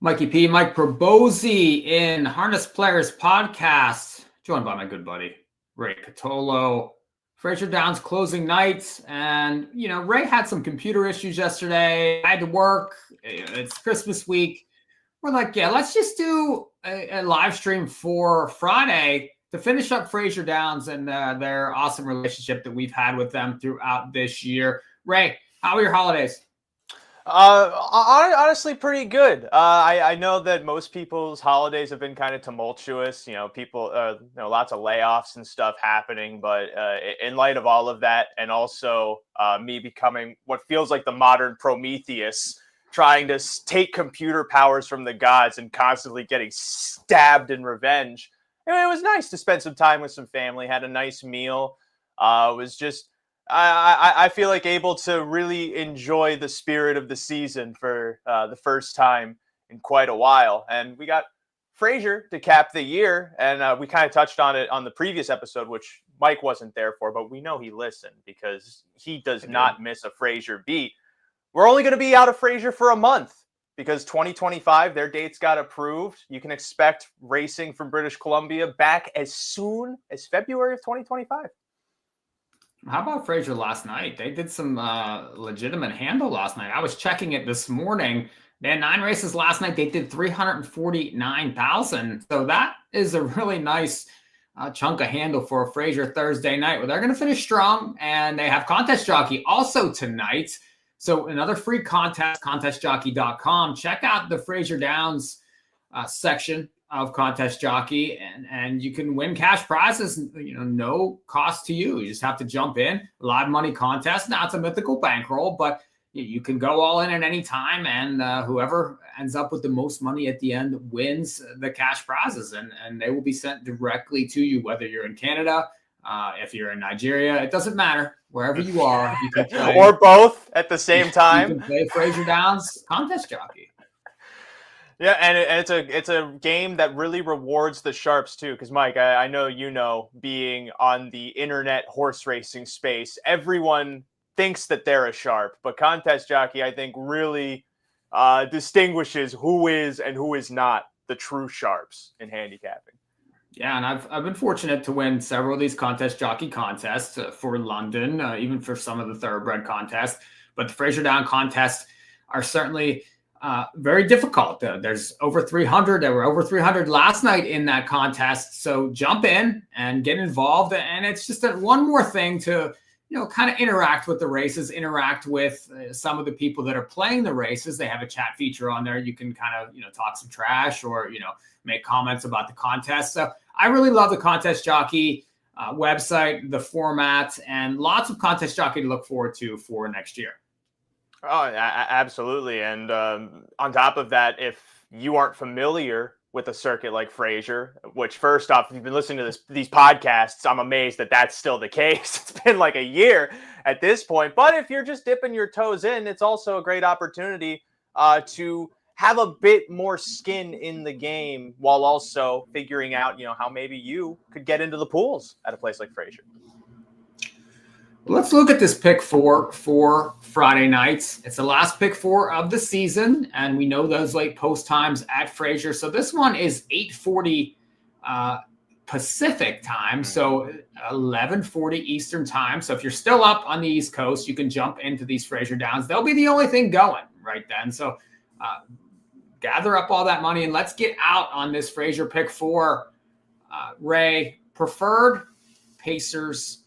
Mikey P, Mike Probozzi in Harness Players Podcast, joined by my good buddy, Ray Cotolo. Fraser Downs closing night. And, Ray had some computer issues yesterday. I had to work. It's Christmas week. We're like, yeah, let's just do a live stream for Friday to finish up Fraser Downs and their awesome relationship that we've had with them throughout this year. Ray, how are your holidays? Honestly, pretty good. I know that most people's holidays have been kind of tumultuous. People, lots of layoffs and stuff happening. But in light of all of that, and also me becoming what feels like the modern Prometheus, trying to take computer powers from the gods and constantly getting stabbed in revenge, it was nice to spend some time with some family. Had a nice meal. It was just. I feel like able to really enjoy the spirit of the season for the first time in quite a while. And we got Fraser to cap the year. And we kind of touched on it on the previous episode, which Mike wasn't there for, but we know he listened because he does not miss a Fraser beat. We're only going to be out of Fraser for a month because 2025, their dates got approved. You can expect racing from British Columbia back as soon as February of 2025. How about Fraser last night? They did some legitimate handle last night. I was checking it this morning. They had 9 races last night. They did 349,000. So that is a really nice chunk of handle for a Fraser Thursday night. Well, they're going to finish strong, and they have Contest Jockey also tonight. So another free contest, contestjockey.com. Check out the Fraser Downs section of Contest Jockey, and you can win cash prizes, no cost to you. You just have to jump in. Live money contest. Now it's a mythical bankroll, but you can go all in at any time, and whoever ends up with the most money at the end wins the cash prizes, and they will be sent directly to you, whether you're in Canada, if you're in Nigeria, it doesn't matter. Wherever you are, you can play. Or both at the same time. You can play Fraser Downs Contest Jockey. Yeah, and it's a game that really rewards the sharps too. Because Mike, I know being on the internet horse racing space, everyone thinks that they're a sharp, but Contest Jockey, I think, really distinguishes who is and who is not the true sharps in handicapping. Yeah, and I've been fortunate to win several of these Contest Jockey contests for London, even for some of the thoroughbred contests. But the Fraser Down contests are certainly very difficult. There's over 300. There were over 300 last night in that contest. So jump in and get involved. And it's just one more thing to, kind of interact with the races, interact with some of the people that are playing the races. They have a chat feature on there. You can kind of, talk some trash or, make comments about the contest. So I really love the Contest Jockey website, the format, and lots of Contest Jockey to look forward to for next year. Oh, absolutely. And on top of that, if you aren't familiar with a circuit like Fraser, which first off, if you've been listening to these podcasts, I'm amazed that that's still the case. It's been like a year at this point. But if you're just dipping your toes in, it's also a great opportunity to have a bit more skin in the game while also figuring out, how maybe you could get into the pools at a place like Fraser. Let's look at this pick 4 for Friday nights. It's the last pick 4 of the season, and we know those late post times at Fraser. So this one is 8:40 Pacific time, so 11:40 Eastern time. So if you're still up on the East Coast, you can jump into these Fraser Downs. They'll be the only thing going right then. So gather up all that money and let's get out on this Fraser pick 4. Ray, preferred Pacers.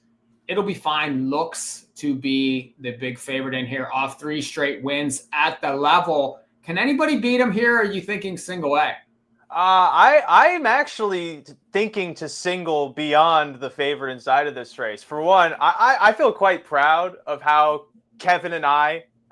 It'll Be Fine looks to be the big favorite in here off 3 straight wins at the level. Can anybody beat him here? Or are you thinking single A? I'm actually thinking to single beyond the favorite inside of this race. For one, I feel quite proud of how Kevin and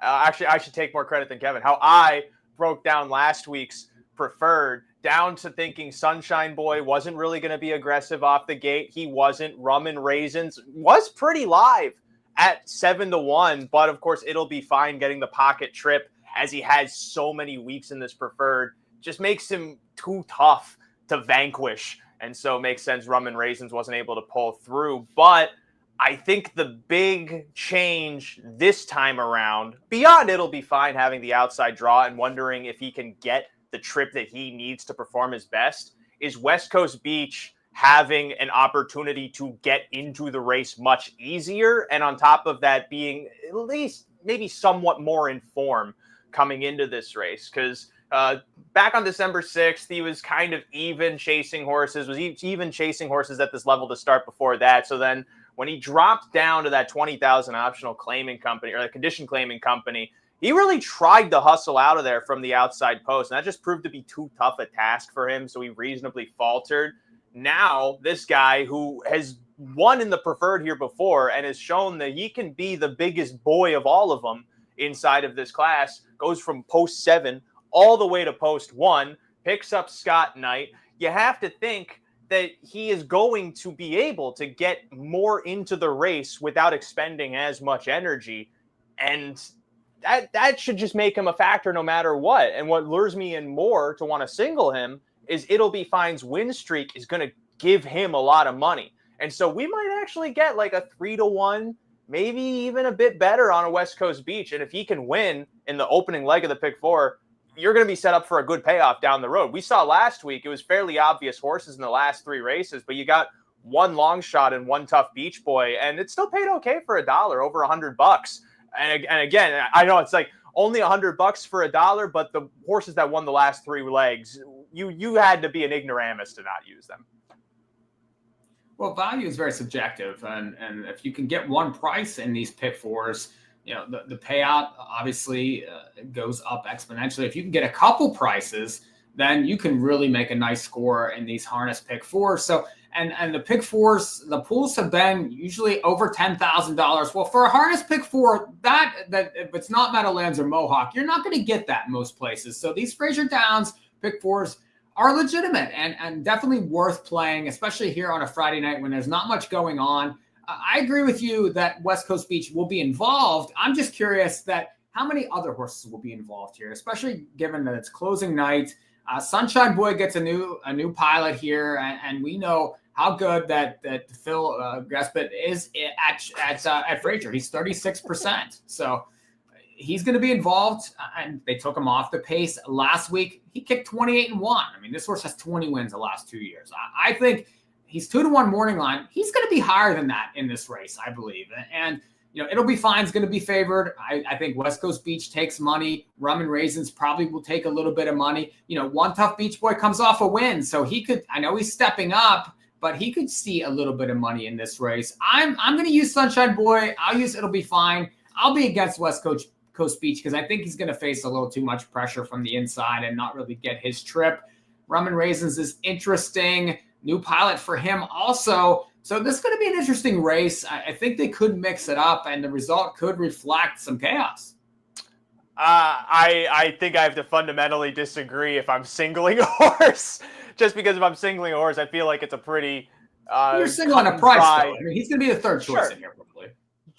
actually I should take more credit than Kevin, how I broke down last week's preferred down to thinking Sunshine Boy wasn't really going to be aggressive off the gate. He wasn't. Rum and Raisins was pretty live at 7-1, but of course It'll Be Fine getting the pocket trip as he has so many weeks in this preferred just makes him too tough to vanquish. And so it makes sense Rum and Raisins wasn't able to pull through. But I think the big change this time around, beyond It'll Be Fine having the outside draw and wondering if he can get the trip that he needs to perform his best, is West Coast Beach having an opportunity to get into the race much easier. And on top of that, being at least maybe somewhat more in form coming into this race. Because back on December 6th, he was kind of even chasing horses, even chasing horses at this level to start before that. So then when he dropped down to that 20,000 optional claiming company or the condition claiming company, he really tried to hustle out of there from the outside post. And that just proved to be too tough a task for him. So he reasonably faltered. Now, this guy who has won in the preferred here before and has shown that he can be the biggest boy of all of them inside of this class, goes from post 7 all the way to post 1, picks up Scott Knight. You have to think that he is going to be able to get more into the race without expending as much energy. And that should just make him a factor no matter what. And what lures me in more to want to single him is It'll Be Fine's win streak is going to give him a lot of money. And so we might actually get like a 3-1, maybe even a bit better on a West Coast Beach. And if he can win in the opening leg of the pick 4, you're going to be set up for a good payoff down the road. We saw last week, it was fairly obvious horses in the last 3 races, but you got one long shot and one tough beach boy, and it still paid okay for $1, over $100. And again, I know it's like only $100 for $1, but the horses that won the last 3 legs, you had to be an ignoramus to not use them. Well, value is very subjective, and if you can get one price in these pick 4s, you know, the payout obviously goes up exponentially. If you can get a couple prices, then you can really make a nice score in these harness pick 4s. So, and the pick 4s, the pools have been usually over $10,000. Well, for a harness pick 4, that if it's not Meadowlands or Mohawk, you're not going to get that most places. So these Fraser Downs pick 4s are legitimate and definitely worth playing, especially here on a Friday night when there's not much going on. I agree with you that West Coast Beach will be involved. I'm just curious that how many other horses will be involved here, especially given that it's closing night. Sunshine Boy gets a new pilot here, and we know how good that Phil Gespet is at Fraser. He's 36%, so he's going to be involved. And they took him off the pace last week. He kicked 28-1. I mean, this horse has 20 wins the last 2 years. I think he's 2-1 morning line. He's going to be higher than that in this race, I believe. And you know, It'll Be Fine's going to be favored. I think West Coast Beach takes money. Rum and Raisins probably will take a little bit of money. You know, One Tough Beach Boy comes off a win, so he could. I know he's stepping up, but he could see a little bit of money in this race. I'm going to use Sunshine Boy. I'll use It'll Be Fine. I'll be against West Coast Beach because I think he's going to face a little too much pressure from the inside and not really get his trip. Rum and Raisins is interesting. New pilot for him also. So this is going to be an interesting race. I think they could mix it up, and the result could reflect some chaos. I think I have to fundamentally disagree if I'm singling a horse. Just because if I'm singling a horse, I feel like it's a pretty you're singling a price, though. I mean, he's going to be the third choice in here, probably.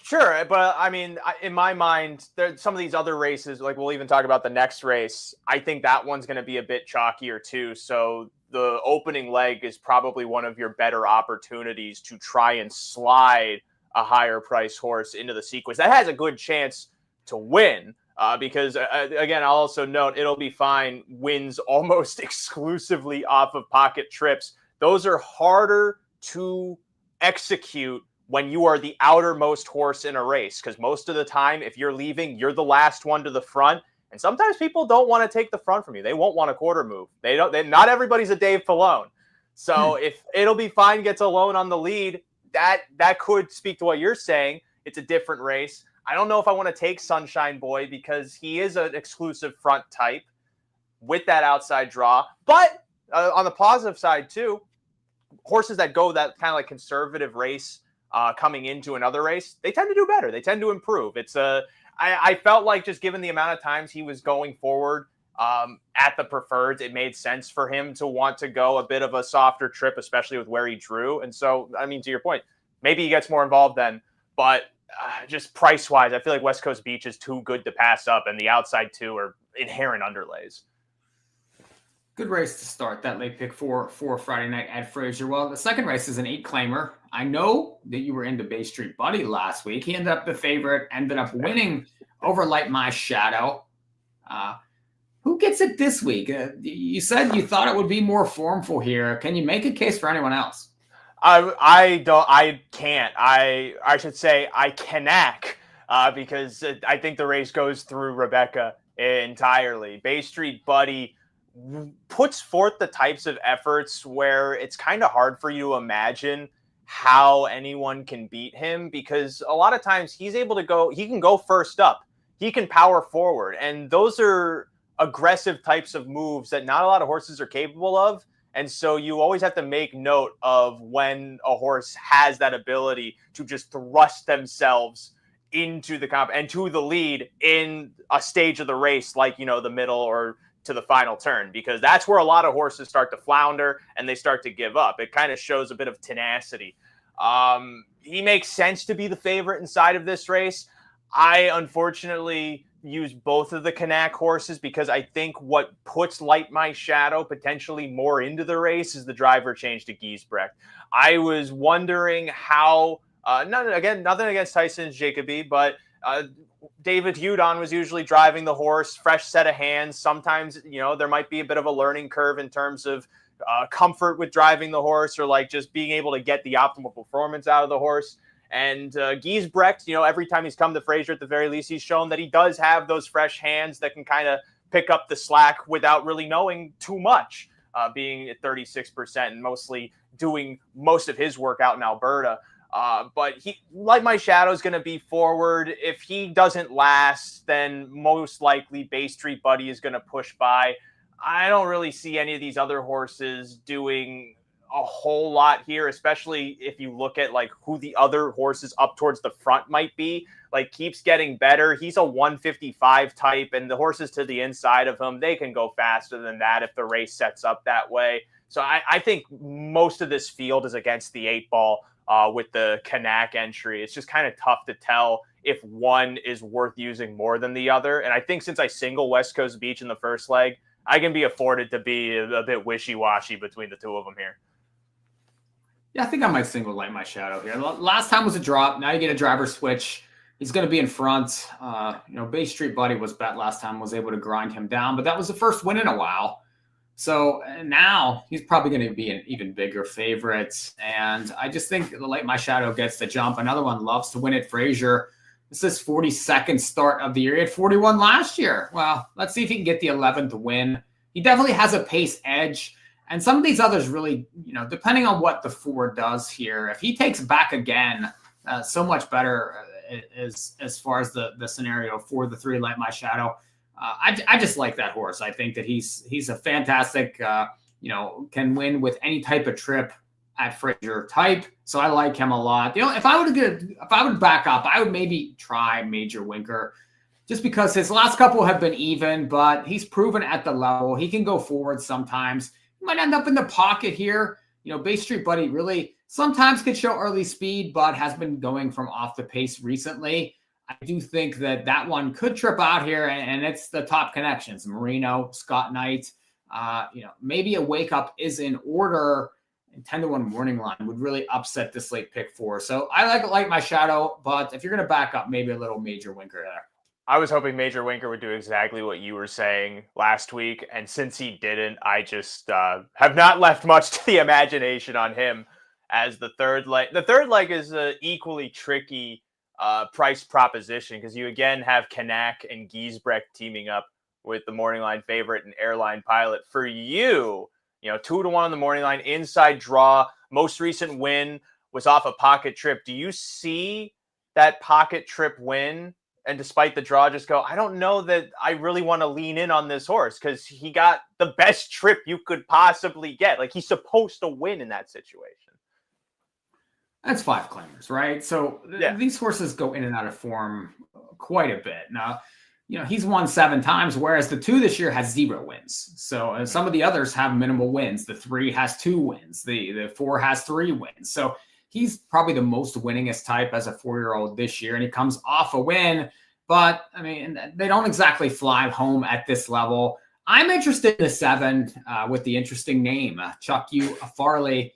Sure, but I mean, in my mind, some of these other races, like we'll even talk about the next race, I think that one's going to be a bit chalkier too. So the opening leg is probably one of your better opportunities to try and slide a higher price horse into the sequence. That has a good chance to win because, again, I'll also note It'll Be Fine wins almost exclusively off of pocket trips. Those are harder to execute when you are the outermost horse in a race, because most of the time, if you're leaving, you're the last one to the front. And sometimes people don't want to take the front from you. They won't want a quarter move. Not everybody's a Dave Filone. So if It'll Be Fine gets alone on the lead, that could speak to what you're saying. It's a different race. I don't know if I want to take Sunshine Boy because he is an exclusive front type with that outside draw. But on the positive side too, horses that go that kind of like conservative race coming into another race, they tend to do better. They tend to improve. I felt like just given the amount of times he was going forward at the preferreds, it made sense for him to want to go a bit of a softer trip, especially with where he drew. And so, I mean, to your point, maybe he gets more involved then, but just price-wise, I feel like West Coast Beach is too good to pass up, and the outside two are inherent underlays. Good race to start that late pick for Friday night at Fraser. Well, the second race is an 8-claimer. I know that you were into Bay Street Buddy last week. He ended up the favorite, ended up winning over Light My Shadow. Who gets it this week? You said you thought it would be more formful here. Can you make a case for anyone else? I can't. I should say I canack because I think the race goes through Rebecca entirely. Bay Street Buddy puts forth the types of efforts where it's kind of hard for you to imagine how anyone can beat him, because a lot of times he can go first up. He can power forward, and those are aggressive types of moves that not a lot of horses are capable of. And so you always have to make note of when a horse has that ability to just thrust themselves into the comp and to the lead in a stage of the race, like, the middle or to the final turn, because that's where a lot of horses start to flounder and they start to give up. It kind of shows a bit of tenacity. He makes sense to be the favorite inside of this race. I unfortunately use both of the Canac horses because I think what puts Light My Shadow potentially more into the race is the driver change to Giesbrecht. I was wondering how, nothing against Tyson Jacoby, but David Hudon was usually driving the horse, fresh set of hands. Sometimes, there might be a bit of a learning curve in terms of comfort with driving the horse, or like just being able to get the optimal performance out of the horse. And Giesbrecht, every time he's come to Fraser, at the very least, he's shown that he does have those fresh hands that can kind of pick up the slack without really knowing too much, being at 36% and mostly doing most of his work out in Alberta. But Like My Shadow is going to be forward. If he doesn't last, then most likely Bay Street Buddy is going to push by. I don't really see any of these other horses doing a whole lot here, especially if you look at like who the other horses up towards the front might be. Like, Keeps Getting Better. He's a 155 type, and the horses to the inside of him, they can go faster than that if the race sets up that way. So I think most of this field is against the 8-ball with the Canac entry. It's just kind of tough to tell if one is worth using more than the other. And I think since I single West Coast Beach in the first leg, I can be afforded to be a bit wishy-washy between the two of them here. Yeah, I think I might single Light My Shadow here. Last time was a drop. Now you get a driver switch. He's going to be in front. Bay Street Buddy was bet last time, was able to grind him down, but that was the first win in a while. So now he's probably going to be an even bigger favorite. And I just think the Light My Shadow gets the jump. Another one loves to win at Fraser. This is 42nd start of the year. He had 41 last year. Well, let's see if he can get the 11th win. He definitely has a pace edge. And some of these others really, depending on what the Ford does here, if he takes back again, so much better as far as the scenario for the 3 Light My Shadow. I just like that horse. I think that he's a fantastic, can win with any type of trip at Fraser type. So I like him a lot. If I would back up, I would maybe try Major Winker, just because his last couple have been even, but he's proven at the level. He can go forward sometimes. He might end up in the pocket here. Bay Street Buddy really sometimes could show early speed, but has been going from off the pace recently. I do think that one could trip out here, and it's the top connections. Marino, Scott Knight, maybe a wake up is in order, and 10-1 morning line would really upset this late pick 4. So I like My Shadow, but if you're going to back up, maybe a little Major Winker there. I was hoping Major Winker would do exactly what you were saying last week, and since he didn't, I just have not left much to the imagination on him as the third leg. The third leg is an equally tricky price proposition, because you again have Canac and Giesbrecht teaming up with the morning line favorite and Airline Pilot. For you, 2-1 on the morning line, inside draw. Most recent win was off a pocket trip. Do you see that pocket trip win? And despite the draw, just go, I don't know that I really want to lean in on this horse, because he got the best trip you could possibly get. Like, he's supposed to win in that situation. That's 5 claimers, right? So these horses go in and out of form quite a bit. Now, he's won 7 times, whereas the 2 this year has 0 wins. So some of the others have minimal wins. The 3 has 2 wins. The 4 has 3 wins. So he's probably the most winningest type as a 4-year-old this year, and he comes off a win. But, I mean, they don't exactly fly home at this level. I'm interested in the 7 with the interesting name, Chuck U. Farley.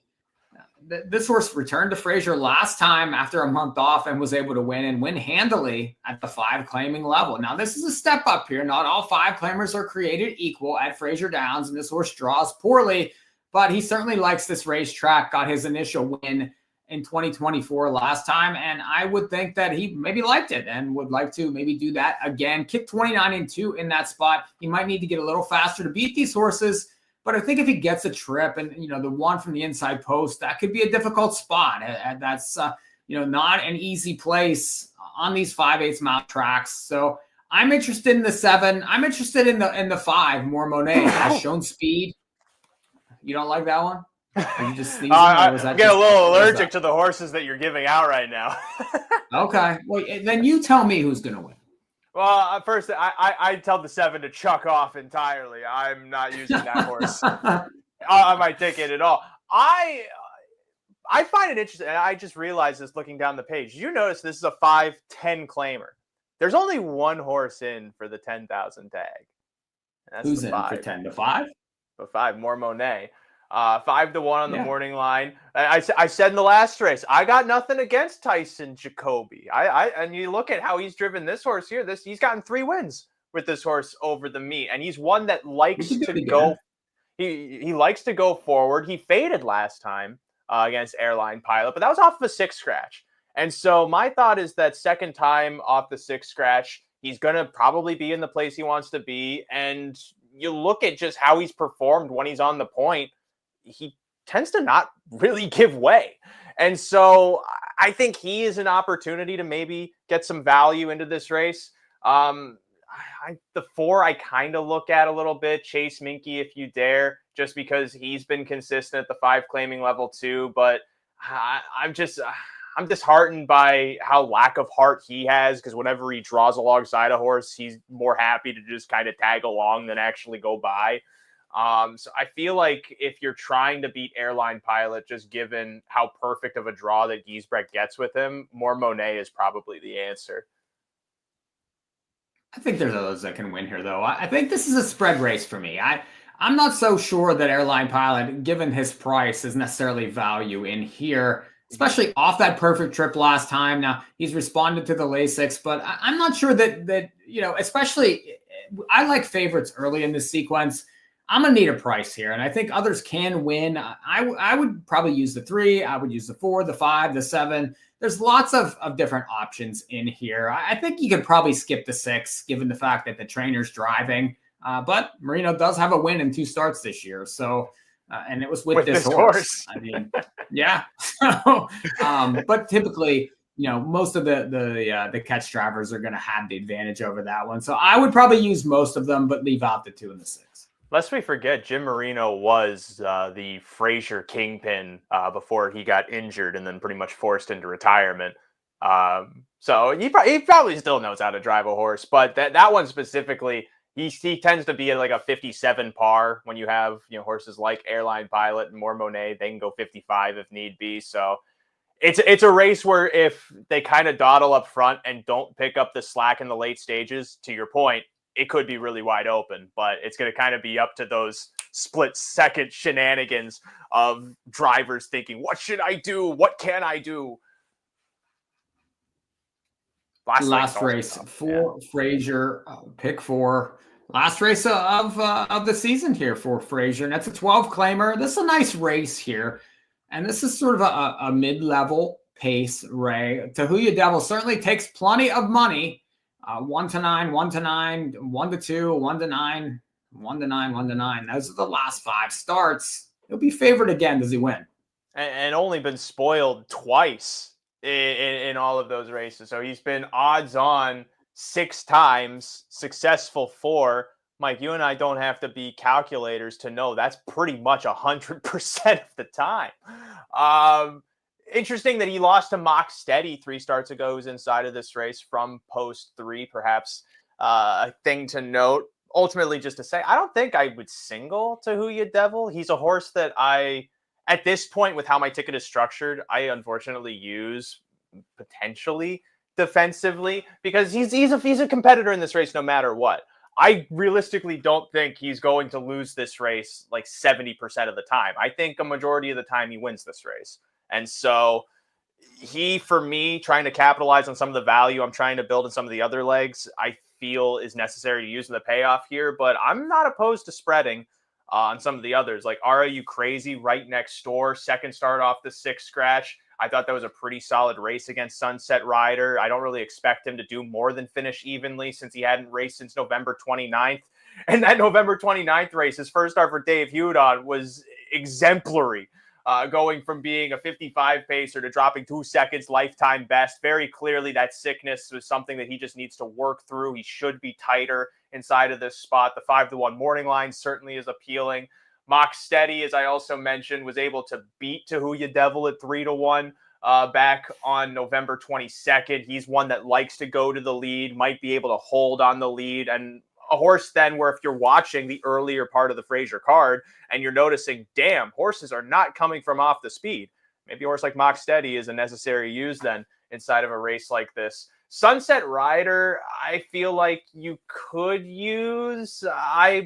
this horse returned to Fraser last time after a month off and was able to win handily at the 5 claiming level. Now, this is a step up here. Not all 5 claimers are created equal at Fraser Downs, and this horse draws poorly, but he certainly likes this racetrack, got his initial win in 2024 last time, and I would think that he maybe liked it and would like to maybe do that again. Kick 29-2 in that spot. He might need to get a little faster to beat these horses, but I think if he gets a trip and, the one from the inside post, that could be a difficult spot. And that's, not an easy place on these 5/8 mile tracks. So I'm interested in the 7. I'm interested in the 5, More Monet. Has shown speed. You don't like that one? Are you just sneezing? I'm getting a little allergic to the horses that you're giving out right now. Okay. Well, then you tell me who's going to win. Well, first, I tell the 7 to chuck off entirely. I'm not using that horse on my ticket at all. I find it interesting. And I just realized this looking down the page. You notice this is a 5-10 claimer. There's only one horse in for the 10,000 tag. Who's in for 10 to 5? For 5, More Monet. 5-1 on the morning line. I said in the last race, I got nothing against Tyson Jacoby. And you look at how he's driven this horse here. He's gotten 3 wins with this horse over the meet, and he's one that likes to go. He likes to go forward. He faded last time against Airline Pilot, but that was off of a 6 scratch. And so my thought is that second time off the 6 scratch, he's going to probably be in the place he wants to be. And you look at just how he's performed when he's on the point. He tends to not really give way. And so I think he is an opportunity to maybe get some value into this race. The 4 I kind of look at a little bit, Chase Mikee If You Dare, just because he's been consistent at the 5 claiming level too. But I'm disheartened by how lack of heart he has, because whenever he draws alongside a horse, he's more happy to just kind of tag along than actually go by. So I feel like if you're trying to beat Airline Pilot, just given how perfect of a draw that Giesbrecht gets with him, More Monet is probably the answer. I think there's others that can win here, though. I think this is a spread race for me. I'm not so sure that Airline Pilot, given his price, is necessarily value in here, especially off that perfect trip last time. Now, he's responded to the Lasix, but I'm not sure that especially I like favorites early in this sequence. I'm going to need a price here, and I think others can win. I would probably use the 3. I would use the 4, the 5, the 7. There's lots of different options in here. I think you could probably skip the 6, given the fact that the trainer's driving. But Marino does have a win in 2 starts this year. So, and it was with this horse. I mean, yeah. So, but typically, most of the catch drivers are going to have the advantage over that one. So I would probably use most of them, but leave out the 2 and the 6. Lest we forget, Jim Marino was the Fraser kingpin before he got injured and then pretty much forced into retirement. So he probably still knows how to drive a horse, but that one specifically, he tends to be at like a 57 par when you have horses like Airline Pilot and More Monet. They can go 55 if need be. So it's a race where if they kind of dawdle up front and don't pick up the slack in the late stages, to your point, it could be really wide open, but it's going to kind of be up to those split-second shenanigans of drivers thinking, what should I do? What can I do? Last race for Fraser, pick 4. Last race of the season here for Fraser, and that's a 12 claimer. This is a nice race here, and this is sort of a mid-level pace, Ray. Tahuya Devil certainly takes plenty of money. 1-9, 1-9, 1-2, 1-9, 1-9, 1-9. Those are the last 5 starts. He'll be favored again. Does he win? And only been spoiled twice in all of those races. So he's been odds on 6 times, successful 4. Mike, you and I don't have to be calculators to know that's pretty much 100% of the time. Interesting that he lost to Mock Steady 3 starts ago, who's inside of this race from post 3, perhaps a thing to note. Ultimately, just to say, I don't think I would single Tahuya Devil. He's a horse that at this point, with how my ticket is structured, I unfortunately use potentially defensively because he's a competitor in this race no matter what. I realistically don't think he's going to lose this race like 70% of the time. I think a majority of the time he wins this race. And so he, for me, trying to capitalize on some of the value I'm trying to build in some of the other legs, I feel is necessary to use in the payoff here. But I'm not opposed to spreading on some of the others. Like Are You Crazy right next door, second start off the sixth scratch. I thought that was a pretty solid race against Sunset Rider. I don't really expect him to do more than finish evenly since he hadn't raced since November 29th. And that November 29th race, his first start for Dave Hudon, was exemplary. Going from being a 55 pacer to dropping 2 seconds lifetime best. Very clearly that sickness was something that he just needs to work through. He should be tighter inside of this spot. The 5-1 morning line certainly is appealing. Mock Steady, as I also mentioned, was able to beat To Who You Devil at 3-1 back on November 22nd. He's one that likes to go to the lead, might be able to hold on the lead, and a horse then where if you're watching the earlier part of the Fraser card and you're noticing, damn, horses are not coming from off the speed. Maybe a horse like Mock Steady is a necessary use then inside of a race like this. Sunset Rider, I feel like you could use. I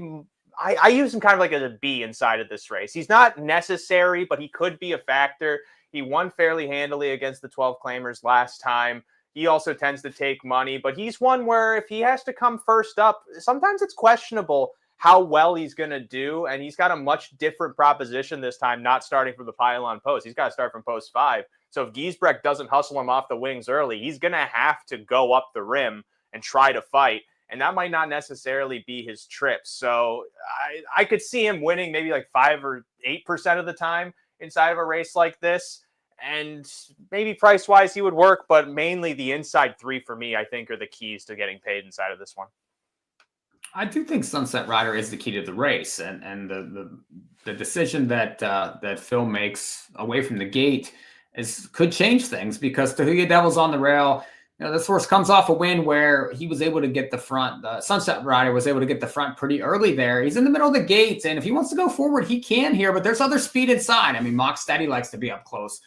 use him kind of like as a B inside of this race. He's not necessary, but he could be a factor. He won fairly handily against the 12 claimers last time. He also tends to take money, but he's one where if he has to come first up, sometimes it's questionable how well he's going to do. And he's got a much different proposition this time, not starting from the pylon post. He's got to start from post 5. So if Giesbrecht doesn't hustle him off the wings early, he's going to have to go up the rim and try to fight. And that might not necessarily be his trip. So I could see him winning maybe like 5 or 8% of the time inside of a race like this. And maybe price-wise he would work, but mainly the inside 3 for me, I think, are the keys to getting paid inside of this one. I do think Sunset Rider is the key to the race, and the decision that Phil makes away from the gate could change things, because To Who You Devil's on the rail. You know, this horse comes off a win where he was able to get the front. Sunset Rider was able to get the front pretty early there. He's in the middle of the gate, and if he wants to go forward, he can here, but there's other speed inside. I mean, Mock Steady likes to be up close.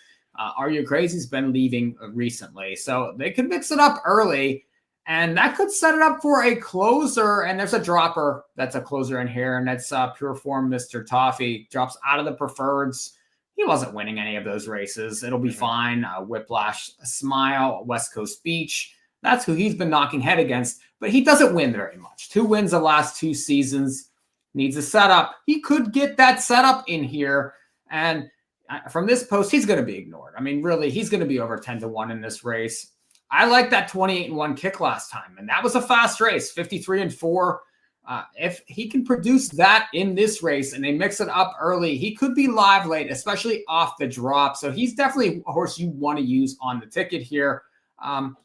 Are You Crazy's been leaving recently, so they could mix it up early, and that could set it up for a closer. And there's a dropper that's a closer in here, and that's Pure Form Mr. Toffee. Drops out of the preferreds. He wasn't winning any of those races. It'll be fine. Whiplash Smile, West Coast Beach. That's who he's been knocking head against, but he doesn't win very much. 2 wins the last 2 seasons. Needs a setup. He could get that setup in here, and from this post, he's going to be ignored. I mean, really, he's going to be over 10-1 in this race. I like that 28-1 kick last time, and that was a fast race, 53-4. If he can produce that in this race and they mix it up early, he could be live late, especially off the drop. So he's definitely a horse you want to use on the ticket here. I'm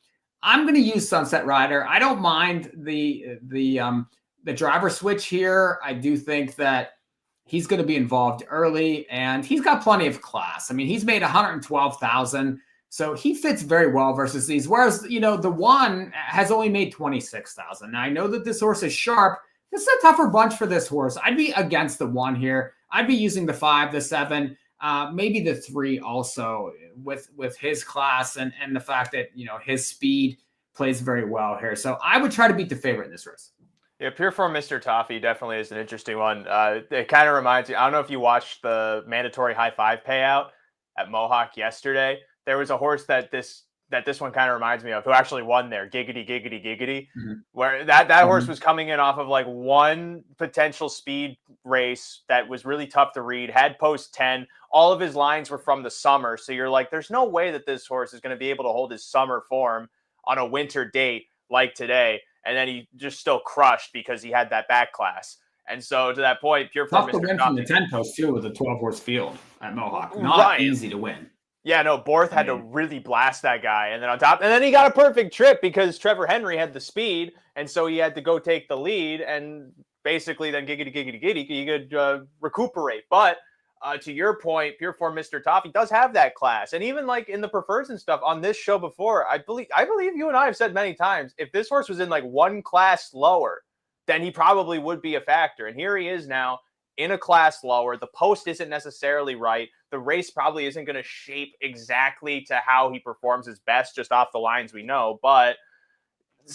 going to use Sunset Rider. I don't mind the driver switch here. I do think that he's going to be involved early, and he's got plenty of class. I mean, he's made $112,000, so he fits very well versus these. Whereas, you know, the one has only made $26,000. Now, I know that this horse is sharp. This is a tougher bunch for this horse. I'd be against the 1 here. I'd be using the 5, the 7, maybe the 3 also with his class and the fact that, you know, his speed plays very well here. So I would try to beat the favorite in this race. Yeah, Pure Form Mr. Toffee definitely is an interesting one. It kind of reminds me, I don't know if you watched the mandatory high 5 payout at Mohawk yesterday. There was a horse that this one kind of reminds me of, who actually won there, Giggity, Giggity, Giggity, where that horse was coming in off of like one potential speed race that was really tough to read, had post 10. All of his lines were from the summer. So you're like, there's no way that this horse is going to be able to hold his summer form on a winter date like today. And then he just still crushed because he had that back class. And so to that point, Pure Form Tough to Mr. win Toffee, from the 10 post too with a 12-horse field at Mohawk. Not easy to win. Yeah, no, Borth had to really blast that guy. And then on top, and then he got a perfect trip because Trevor Henry had the speed. And so he had to go take the lead. And basically then Giggity, Giggity, Giggity, he could recuperate. But to your point, Pure Form Mr. Toffee does have that class. And even like in the prefers and stuff on this show before, I believe you and I have said many times, if this horse was in like one class lower, then he probably would be a factor. And here he is now in a class lower. The post isn't necessarily right. The race probably isn't going to shape exactly to how he performs his best just off the lines we know. But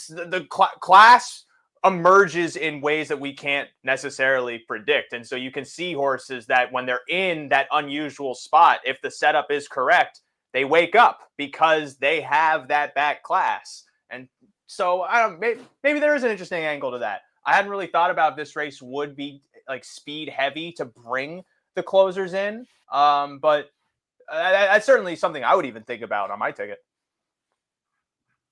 the class emerges in ways that we can't necessarily predict. And so you can see horses that when they're in that unusual spot, if the setup is correct, they wake up because they have that back class. And so maybe there is an interesting angle to that. I hadn't really thought about if this race would be like speed heavy to bring the closers in. But that's certainly something I would even think about on my ticket.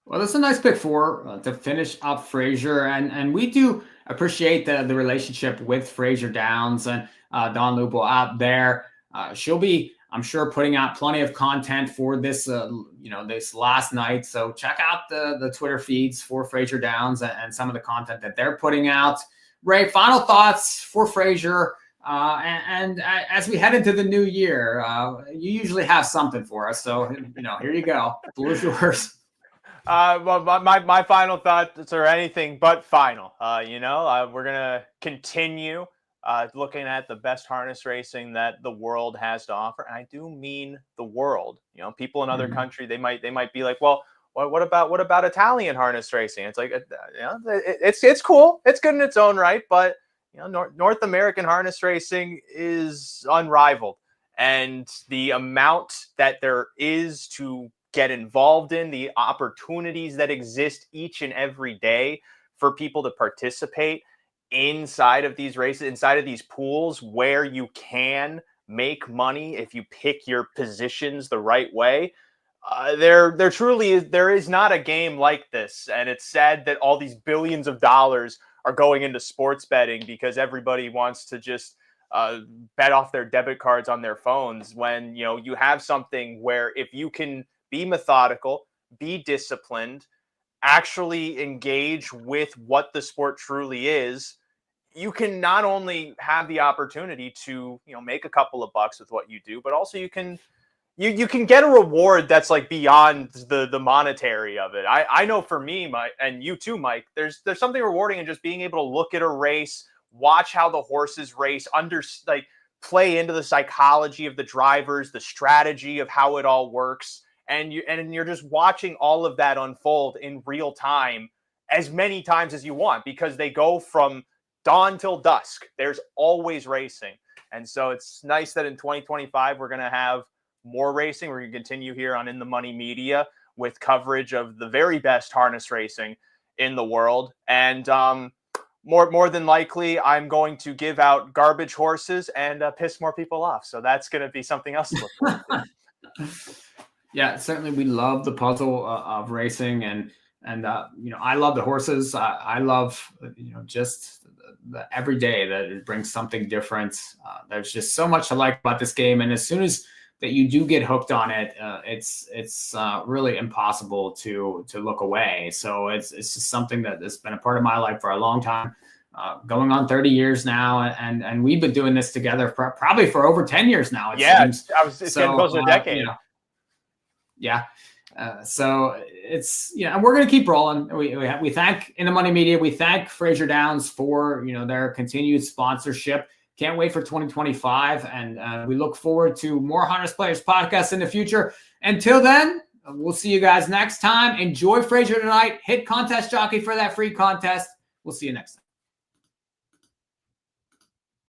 Well, that's a nice pick for to finish up Fraser, and we do appreciate the relationship with Fraser Downs and Don Lupo out there. She'll be, I'm sure, putting out plenty of content for this, this last night. So check out the Twitter feeds for Fraser Downs and some of the content that they're putting out. Ray, final thoughts for Fraser, and as we head into the new year, you usually have something for us. So here you go. The floor's yours. Well, my final thoughts are anything but final. We're gonna continue looking at the best harness racing that the world has to offer, and I do mean the world. People in other countries, they might be like, well, what about Italian harness racing? It's like, it's cool, it's good in its own right, but North American harness racing is unrivaled, and the amount that there is to get involved in, the opportunities that exist each and every day for people to participate inside of these races, inside of these pools where you can make money if you pick your positions the right way. There truly is, there is not a game like this. And it's sad that all these billions of dollars are going into sports betting because everybody wants to just bet off their debit cards on their phones, when you have something where if you can be methodical, be disciplined, actually engage with what the sport truly is, you can not only have the opportunity to make a couple of bucks with what you do, but also you can get a reward that's like beyond the monetary of it. I know for me, Mike, and you too, Mike, there's something rewarding in just being able to look at a race, watch how the horses race, play into the psychology of the drivers, the strategy of how it all works. And you're just watching all of that unfold in real time as many times as you want, because they go from dawn till dusk. There's always racing. And so it's nice that in 2025, we're going to have more racing. We're going to continue here on In the Money Media with coverage of the very best harness racing in the world. And more than likely, I'm going to give out garbage horses and piss more people off. So that's going to be something else to look forward to. Yeah, certainly we love the puzzle of racing, and I love the horses. I love just the every day that it brings something different. There's just so much to like about this game, and as soon as that you do get hooked on it, it's really impossible to look away. So it's just something that has been a part of my life for a long time, going on 30 years now, and we've been doing this together probably for over 10 years now. It's getting close to a decade. Yeah. So it's, and we're going to keep rolling. We thank In the Money Media. We thank Fraser Downs for, their continued sponsorship. Can't wait for 2025. And we look forward to more Harness Players podcasts in the future. Until then, we'll see you guys next time. Enjoy Fraser tonight. Hit Contest Jockey for that free contest. We'll see you next time.